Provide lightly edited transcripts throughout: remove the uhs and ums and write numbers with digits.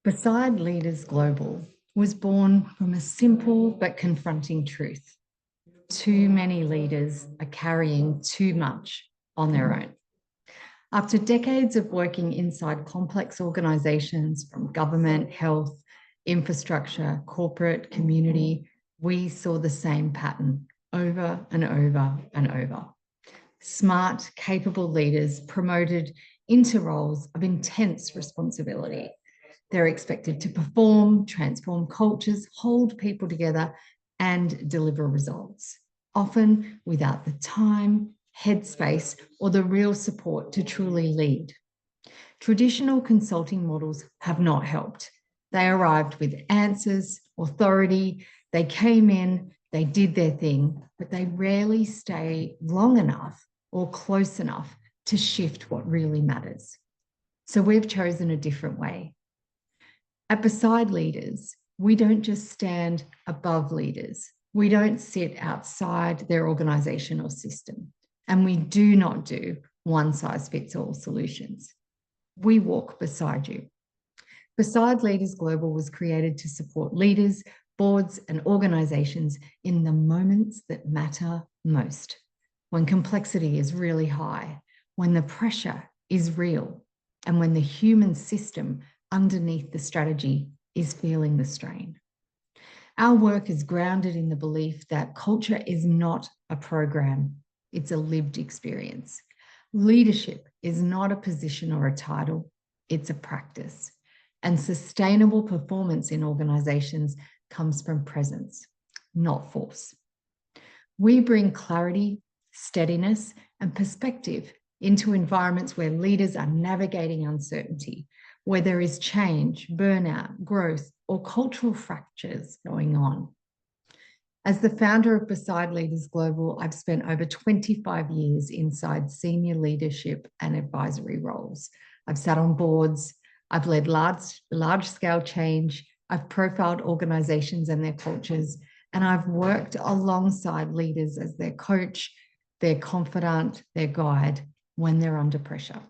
Beside Leaders Global was born from a simple but confronting truth. Too many leaders are carrying too much on their own. After decades of working inside complex organizations from government, health, infrastructure, corporate, community, we saw the same pattern over and over and over. Smart, capable leaders promoted into roles of intense responsibility. They're expected to perform, transform cultures, hold people together, and deliver results, often without the time, headspace, or the real support to truly lead. Traditional consulting models have not helped. They arrived with answers, authority, they came in, they did their thing, but they rarely stay long enough or close enough to shift what really matters. So we've chosen a different way. At Beside Leaders, we don't just stand above leaders. We don't sit outside their organisation or system. And we do not do one-size-fits-all solutions. We walk beside you. Beside Leaders Global was created to support leaders, boards, and organisations in the moments that matter most. When complexity is really high, when the pressure is real, and when the human system underneath the strategy is feeling the strain. Our work is grounded in the belief that culture is not a program, it's a lived experience. Leadership is not a position or a title, it's a practice. And sustainable performance in organisations comes from presence, not force. We bring clarity, steadiness, and perspective into environments where leaders are navigating uncertainty, where there is change, burnout, growth, or cultural fractures going on. As the founder of Beside Leaders Global, I've spent over 25 years inside senior leadership and advisory roles. I've sat on boards, I've led large-scale change, I've profiled organizations and their cultures, and I've worked alongside leaders as their coach, their confidant, their guide when they're under pressure.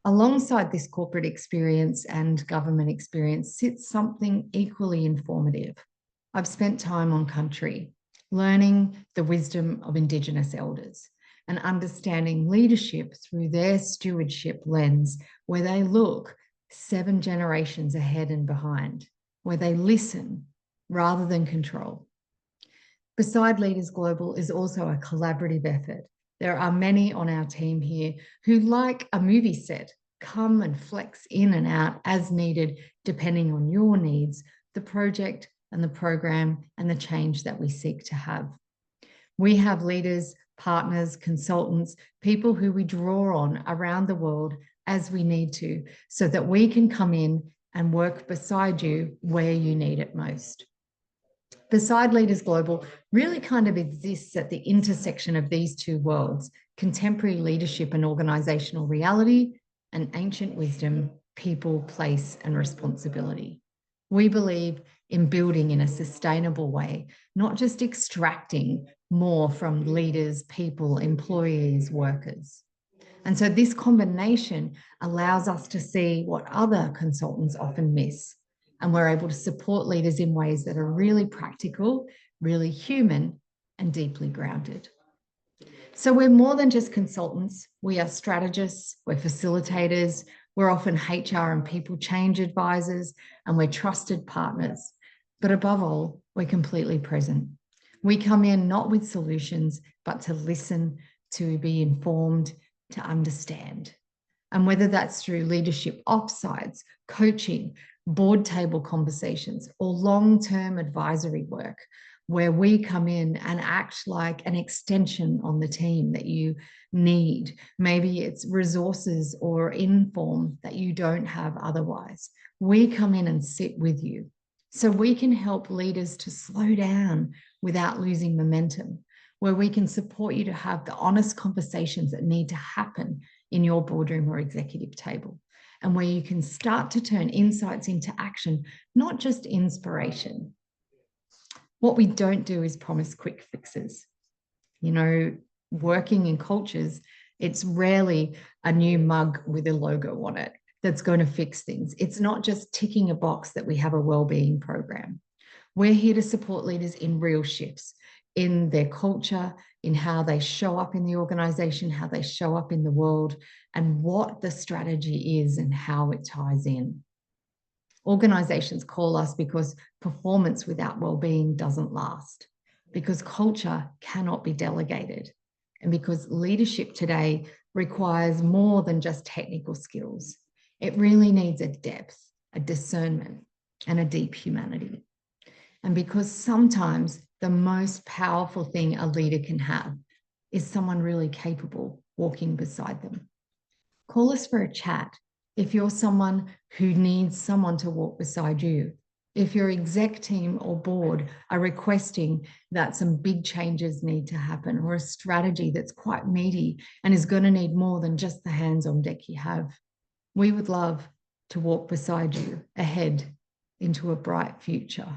Alongside this corporate experience and government experience sits something equally informative. I've spent time on country, learning the wisdom of Indigenous elders and understanding leadership through their stewardship lens, where they look 7 generations ahead and behind, where they listen rather than control. Beside Leaders Global is also a collaborative effort. There are many on our team here who, like a movie set, come and flex in and out as needed, depending on your needs, the project and the program and the change that we seek to have. We have leaders, partners, consultants, people who we draw on around the world as we need to, so that we can come in and work beside you where you need it most. Beside Leaders Global really kind of exists at the intersection of these two worlds, contemporary leadership and organisational reality, and ancient wisdom, people, place, and responsibility. We believe in building in a sustainable way, not just extracting more from leaders, people, employees, workers. And so this combination allows us to see what other consultants often miss. And we're able to support leaders in ways that are really practical, really human, and deeply grounded. So we're more than just consultants. We are strategists, we're facilitators, we're often HR and people change advisors, and we're trusted partners. But above all, we're completely present. We come in not with solutions, but to listen, to be informed, to understand. And whether that's through leadership offsites, coaching, board table conversations, or long-term advisory work, where we come in and act like an extension on the team that you need. Maybe it's resources or inform that you don't have otherwise. We come in and sit with you so we can help leaders to slow down without losing momentum, where we can support you to have the honest conversations that need to happen in your boardroom or executive table, and where you can start to turn insights into action, not just inspiration. What we don't do is promise quick fixes. You know, working in cultures, it's rarely a new mug with a logo on it. that's going to fix things. It's not just ticking a box that we have a well-being program. We're here to support leaders in real shifts in their culture, in how they show up in the organization, how they show up in the world, and what the strategy is and how it ties in. Organizations call us because performance without well-being doesn't last, because culture cannot be delegated, and because leadership today requires more than just technical skills. It really needs a depth, a discernment, and a deep humanity. And because sometimes the most powerful thing a leader can have is someone really capable walking beside them. Call us for a chat if you're someone who needs someone to walk beside you. If your exec team or board are requesting that some big changes need to happen, or a strategy that's quite meaty and is going to need more than just the hands on deck you have, we would love to walk beside you ahead into a bright future.